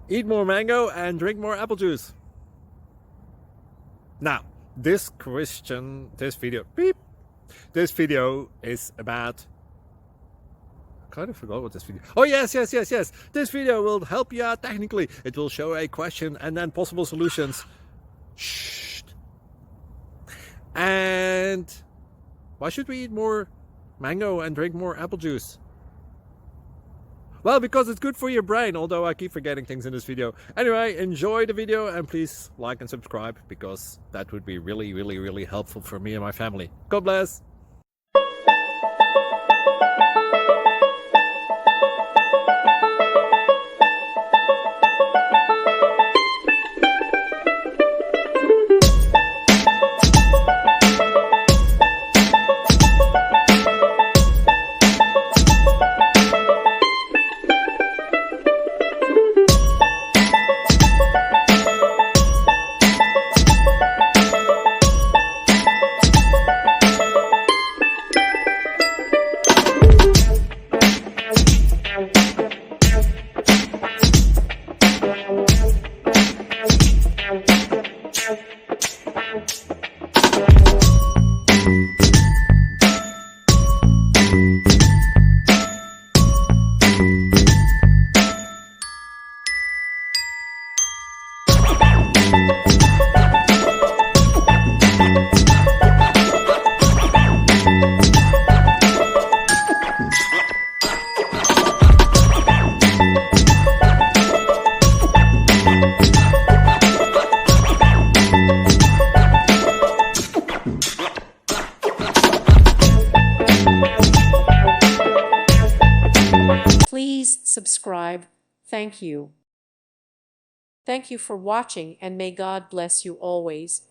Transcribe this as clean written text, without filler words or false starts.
Eat more mango and drink more apple juice. Now, this video is about... I kind of forgot what this video... Oh, yes. This video will help you out technically. It will show a question and then possible solutions. Shh. And why should we eat more mango and drink more apple juice? Well, because it's good for your brain, although I keep forgetting things in this video. Anyway, enjoy the video and please like and subscribe, because that would be really helpful for me and my family. God bless! Please subscribe. Thank you. Thank you for watching, and may God bless you always.